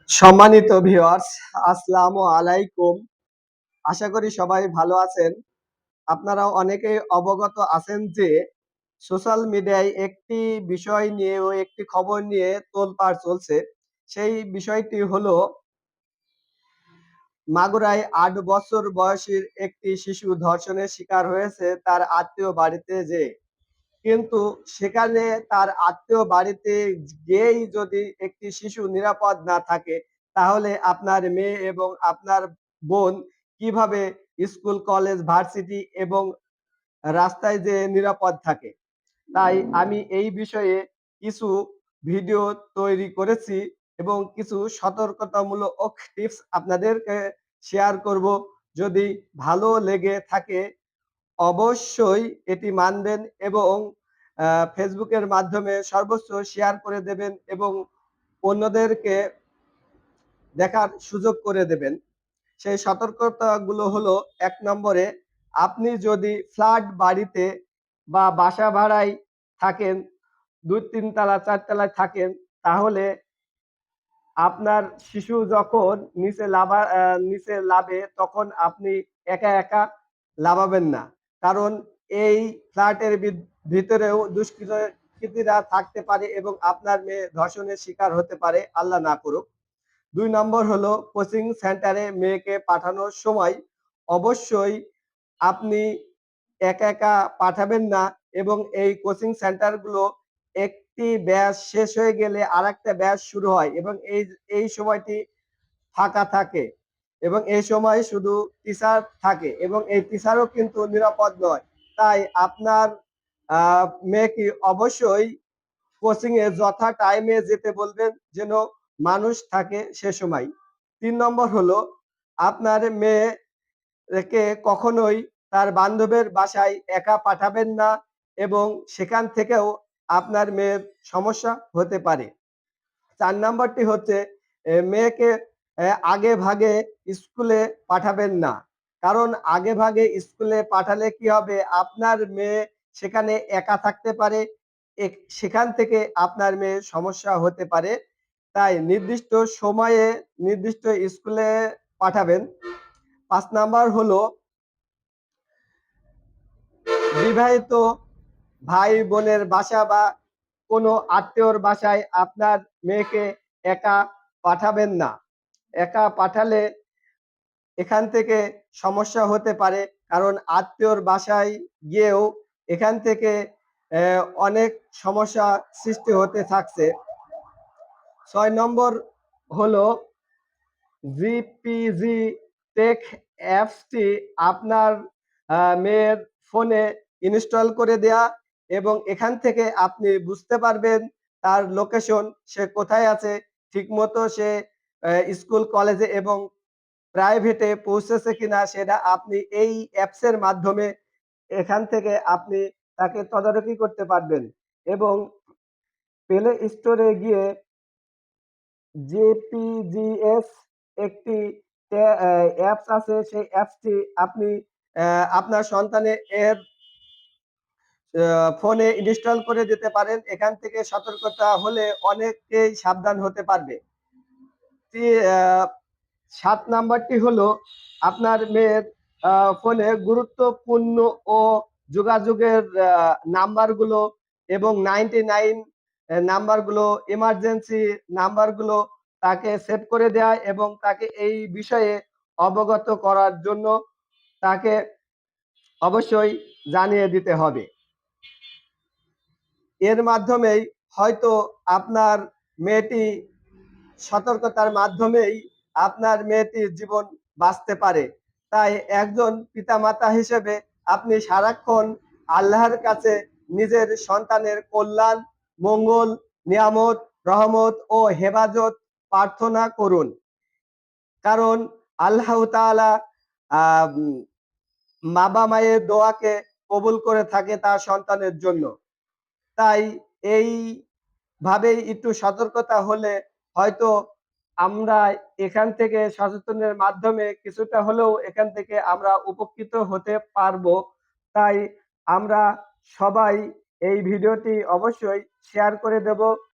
সম্মানিত ভিউয়ার্স, আসসালামু আলাইকুম। আশা করি সবাই ভালো আছেন। আপনারা অনেকেই অবগত আছেন যে সোশ্যাল মিডিয়ায় একটি বিষয় নিয়ে ও একটি খবর নিয়ে তোলপাড় চলছে। সেই বিষয়টি হলো মাগুরায় ৮ বছর বয়সীর একটি শিশু ধর্ষণের শিকার হয়েছে তার আত্মীয় বাড়িতে যেয়ে। কিন্তু সেখানে তার আত্মীয় বাড়িতে গিয়েই যদি একটি শিশু নিরাপদ না থাকে, তাহলে আপনার মেয়ে এবং আপনার বোন কিভাবে স্কুল, কলেজ, ভার্সিটি এবং রাস্তায় যেয়ে নিরাপদ থাকে? তাই আমি এই বিষয়ে কিছু ভিডিও তৈরি করেছি এবং কিছু সতর্কতামূলক টিপস আপনাদেরকে শেয়ার করব। যদি ভালো লেগে থাকে অবশ্যই এটি মানবেন এবং ফেসবুকের মাধ্যমে সর্বোচ্চ শেয়ার করে দেবেন এবং অন্যদেরকে দেখার সুযোগ করে দেবেন। সেই সতর্কতাগুলো হলো ১ নম্বরে আপনি যদি ফ্ল্যাট বাড়িতে বা বাসা ভাড়ায় থাকেন, ২-৩ তালা ৪ তলায় থাকেন, তাহলে আপনার শিশু যখন নিচে লাবে তখন আপনি একা লাফাবেন না। কারণ এই ফ্ল্যাটের ভিতরেও দুষ্কৃতীরা থাকতে পারে এবং আপনার মেয়ে ধর্ষণের শিকার হতে পারে, আল্লাহ না করুক। ২ নম্বর হলো কোচিং সেন্টারে মেয়েকে পাঠানোর সময় অবশ্যই আপনি একা পাঠাবেন না এবং এই কোচিং সেন্টারগুলো একটি ব্যাচ শেষ হয়ে গেলে আরেকটা ব্যাচ শুরু হয় এবং এই সময়টি ফাঁকা থাকে এবং এই সময় শুধু টিচার থাকে এবং এই টিচারও কিন্তু নিরাপদ নয়। তাই আপনার মেয়েকে অবশ্যই কোচিং এ যথা টাইমে যেতে বলবেন যেন মানুষ থাকে সে সময়। ৩ নম্বর হলো আপনার মেয়েকে কখনোই তার বান্ধবের বাসায় একা পাঠাবেন না এবং সেখান থেকেও আপনার মেয়ের সমস্যা হতে পারে। ৪ নাম্বারটি হচ্ছে মেয়েকে আগেভাগে স্কুলে পাঠাবেন না। কারণ আগেভাগে স্কুলে পাঠালে কি হবে? আপনার মেয়ে সেখানে একা থাকতে পারে। সেখান থেকে আপনার মেয়ের সমস্যা হতে পারে। তাই নির্দিষ্ট সময়ে নির্দিষ্ট স্কুলে পাঠাবেন। ৫ নাম্বার হলো বিবাহিত ভাই-বোনের বাসা বা কোনো আত্মীয়র বাসায় আপনার মেয়েকে একা পাঠাবেন না। একা পাঠালে এখান থেকে সমস্যা হতে পারে। কারণ আত্মীয়র বাসায় গিয়েও এখান থেকে অনেক সমস্যা সৃষ্টি হতে থাকছে। ৬ নম্বর হলো জিপিজি টেক অ্যাপসটি আপনার মেয়ের ফোনে ইনস্টল করে দেয়া এবং এখান থেকে আপনি বুঝতে পারবেন তার লোকেশন, সে কোথায় আছে, ঠিকমতো সে স্কুল, কলেজে এবং প্রাইভেটে পৌঁছেছে কিনা সেটা আপনি এই অ্যাপসের মাধ্যমে এখান থেকে আপনি তাকে তদারকি করতে পারবেন এবং প্লে স্টোরে গিয়ে জেপিজিএস একটি অ্যাপস আছে, সেই অ্যাপসটি আপনি আপনার সন্তানের ফোনে ইনস্টল করে দিতে পারেন। এখান থেকে সতর্কতা হলে অনেকেই সাবধান হতে পারবে। তি আ ৭ নাম্বারটি হলো আপনার মেয়ের ফোনে গুরুত্বপূর্ণ ও যোগাযোগের নাম্বারগুলো এবং 99 নাম্বারগুলো, এমার্জেন্সি নাম্বারগুলো তাকে সেভ করে দেয়া এবং তাকে এই বিষয়ে অবগত করার জন্য তাকে অবশ্যই জানিয়ে দিতে হবে। এর মাধ্যমেই হয়তো আপনার মেয়েটি সতর্কতার মাধ্যমেই আপনার মেয়েটির জীবন বাঁচতে পারে। তাই একজন পিতামাতা হিসেবে আপনি সারাক্ষণ আল্লাহর কাছে নিজের সন্তানের কল্যাণ, মঙ্গল, নিয়ামত, রহমত ও হেফাজত প্রার্থনা করুন। কারণ আল্লাহ তাআলা আ বাবা-মায়ের দোয়াকে কবুল করে থাকে তার সন্তানের জন্য। তাই এইভাবেই একটু সতর্কতা হলে হয়তো আমরা এখান থেকে সচেতনের মাধ্যমে কিছুটা হলেও এখান থেকে আমরা উপকৃত হতে পারবো। তাই আমরা সবাই এই ভিডিওটি অবশ্যই শেয়ার করে দেব।